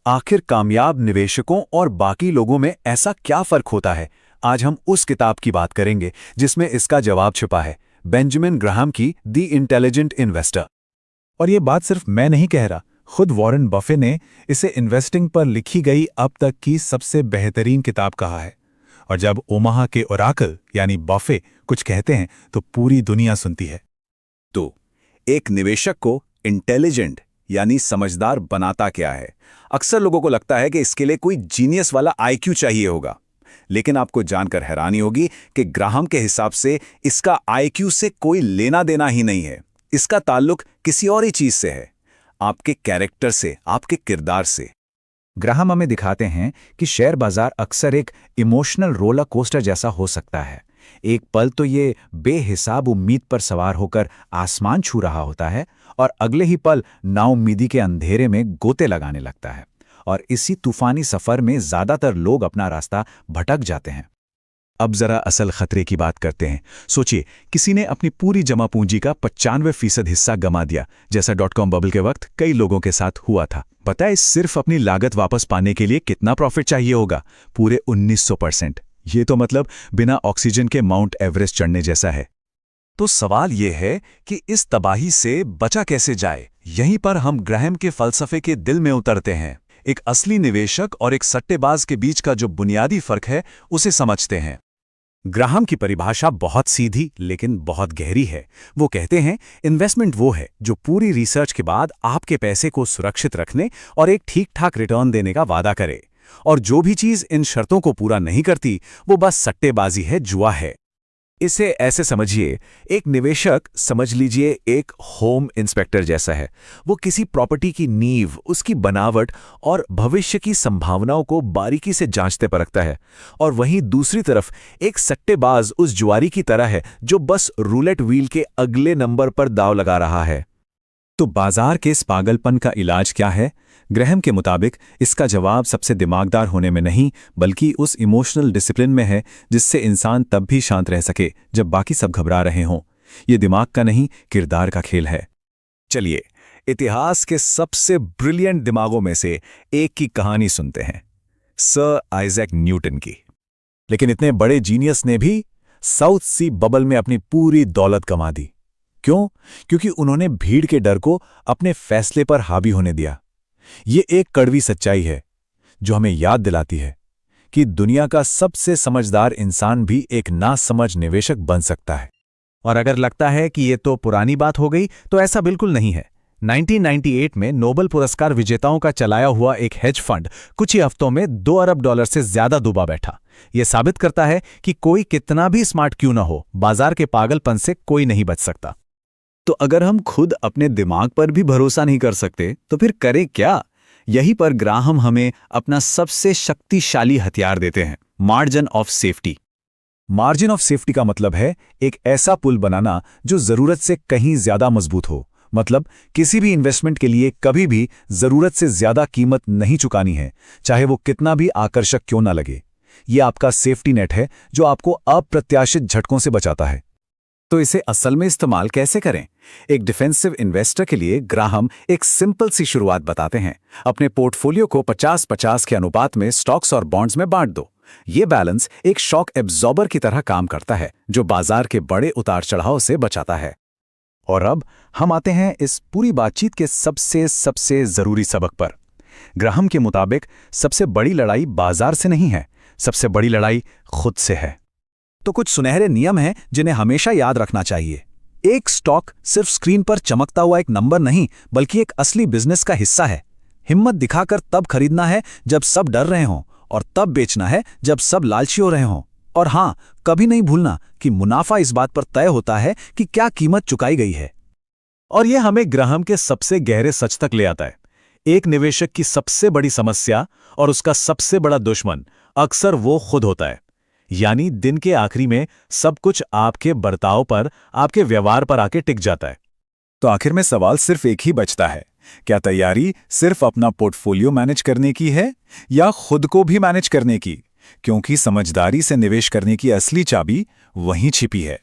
आखिर कामयाब निवेशकों और बाकी लोगों में ऐसा क्या फर्क होता है? आज हम उस किताब की बात करेंगे जिसमें इसका जवाब छिपा है, बेंजामिन ग्राहम की द इंटेलिजेंट इन्वेस्टर। और ये बात सिर्फ मैं नहीं कह रहा, खुद वॉरेन बफे ने इसे इन्वेस्टिंग पर लिखी गई अब तक की सबसे बेहतरीन किताब कहा है। और जब ओमाहा के ओराकल यानी बफे कुछ कहते हैं तो पूरी दुनिया सुनती है। तो एक निवेशक को इंटेलिजेंट यानी समझदार बनाता क्या है? अक्सर लोगों को लगता है कि इसके लिए कोई जीनियस वाला आईक्यू चाहिए होगा, लेकिन आपको जानकर हैरानी होगी कि ग्राहम के हिसाब से इसका आईक्यू से कोई लेना देना ही नहीं है। इसका ताल्लुक किसी और ही चीज से है, आपके कैरेक्टर से, आपके किरदार से। ग्राहम हमें दिखाते हैं कि शेयर बाजार अक्सर एक इमोशनल रोलर कोस्टर जैसा हो सकता है। एक पल तो ये बेहिसाब उम्मीद पर सवार होकर आसमान छू रहा होता है और अगले ही पल नाउम्मीदी के अंधेरे में गोते लगाने लगता है। और इसी तूफानी सफर में ज्यादातर लोग अपना रास्ता भटक जाते हैं। अब जरा असल खतरे की बात करते हैं। सोचिए, किसी ने अपनी पूरी जमा पूंजी का 95% हिस्सा गमा दिया, जैसा .com बबल के वक्त कई लोगों के साथ हुआ था। पता है सिर्फ अपनी लागत वापस पाने के लिए कितना प्रॉफिट चाहिए होगा? पूरे 1900%। ये तो मतलब बिना ऑक्सीजन के माउंट एवरेस्ट चढ़ने जैसा है। तो सवाल यह है कि इस तबाही से बचा कैसे जाए? यहीं पर हम ग्राहम के फलसफे के दिल में उतरते हैं। एक असली निवेशक और एक सट्टेबाज के बीच का जो बुनियादी फर्क है उसे समझते हैं। ग्राहम की परिभाषा बहुत सीधी लेकिन बहुत गहरी है। वो कहते हैं, इन्वेस्टमेंट वो है जो पूरी रिसर्च के बाद आपके पैसे को सुरक्षित रखने और एक ठीक-ठाक रिटर्न देने का वादा करे। और जो भी चीज इन शर्तों को पूरा नहीं करती, वो बस सट्टेबाजी है, जुआ है। इसे ऐसे समझिए, एक निवेशक समझ लीजिए एक होम इंस्पेक्टर जैसा है। वो किसी प्रॉपर्टी की नींव, उसकी बनावट और भविष्य की संभावनाओं को बारीकी से जांचते परखता है। और वहीं दूसरी तरफ एक सट्टेबाज उस जुआरी की तरह है जो बस रूलेट व्हील के अगले नंबर पर दांव लगा रहा है। तो बाजार के इस पागलपन का इलाज क्या है? ग्राहम के मुताबिक इसका जवाब सबसे दिमागदार होने में नहीं, बल्कि उस इमोशनल डिसिप्लिन में है जिससे इंसान तब भी शांत रह सके जब बाकी सब घबरा रहे हों। ये दिमाग का नहीं, किरदार का खेल है। चलिए, इतिहास के सबसे ब्रिलियंट दिमागों में से एक की कहानी सुनते हैं, सर आइजैक न्यूटन की। लेकिन इतने बड़े जीनियस ने भी साउथ सी बबल में अपनी पूरी दौलत कमा दी। क्यों? क्योंकि उन्होंने भीड़ के डर को अपने फैसले पर हावी होने दिया। ये एक कड़वी सच्चाई है जो हमें याद दिलाती है कि दुनिया का सबसे समझदार इंसान भी एक नासमझ निवेशक बन सकता है। और अगर लगता है कि ये तो पुरानी बात हो गई, तो ऐसा बिल्कुल नहीं है। 1998 में नोबेल पुरस्कार विजेताओं का चलाया हुआ एक हेज फंड कुछ ही हफ्तों में $2 अरब से ज्यादा डूबा बैठा। यह साबित करता है कि कोई कितना भी स्मार्ट क्यों ना हो, बाजार के पागलपन से कोई नहीं बच सकता। तो अगर हम खुद अपने दिमाग पर भी भरोसा नहीं कर सकते, तो फिर करें क्या? यहीं पर ग्राहम हमें अपना सबसे शक्तिशाली हथियार देते हैं, margin of safety. Margin of safety का मतलब है एक ऐसा पुल बनाना जो जरूरत से कहीं ज्यादा मजबूत हो। मतलब किसी भी इन्वेस्टमेंट के लिए कभी भी जरूरत से ज्यादा कीमत नहीं चुकानी है, चाहे वो कितना भी आकर्षक क्यों ना लगे। ये आपका सेफ्टी नेट है जो आपको अप्रत्याशित झटकों से बचाता है। तो इसे असल में इस्तेमाल कैसे करें? एक डिफेंसिव इन्वेस्टर के लिए ग्राहम एक सिंपल सी शुरुआत बताते हैं। अपने पोर्टफोलियो को 50-50 के अनुपात में स्टॉक्स और बॉन्ड्स में बांट दो। ये बैलेंस एक शॉक एब्जॉर्बर की तरह काम करता है जो बाजार के बड़े उतार चढ़ाव से बचाता है। और अब हम आते हैं इस पूरी बातचीत के सबसे जरूरी सबक पर। ग्राहम के मुताबिक सबसे बड़ी लड़ाई बाजार से नहीं है, सबसे बड़ी लड़ाई खुद से है। तो कुछ सुनहरे नियम हैं जिन्हें हमेशा याद रखना चाहिए। एक स्टॉक सिर्फ स्क्रीन पर चमकता हुआ एक नंबर नहीं, बल्कि एक असली बिजनेस का हिस्सा है। हिम्मत दिखाकर तब खरीदना है जब सब डर रहे हों, और तब बेचना है जब सब लालची हो रहे हों। और हाँ, कभी नहीं भूलना कि मुनाफा इस बात पर तय होता है कि क्या कीमत चुकाई गई है। और यह हमें ग्राहम के सबसे गहरे सच तक ले आता है। एक निवेशक की सबसे बड़ी समस्या और उसका सबसे बड़ा दुश्मन अक्सर वो खुद होता है। यानी दिन के आखिरी में सब कुछ आपके बर्ताव पर, आपके व्यवहार पर आके टिक जाता है। तो आखिर में सवाल सिर्फ एक ही बचता है, क्या तैयारी सिर्फ अपना पोर्टफोलियो मैनेज करने की है या खुद को भी मैनेज करने की? क्योंकि समझदारी से निवेश करने की असली चाबी वहीं छिपी है।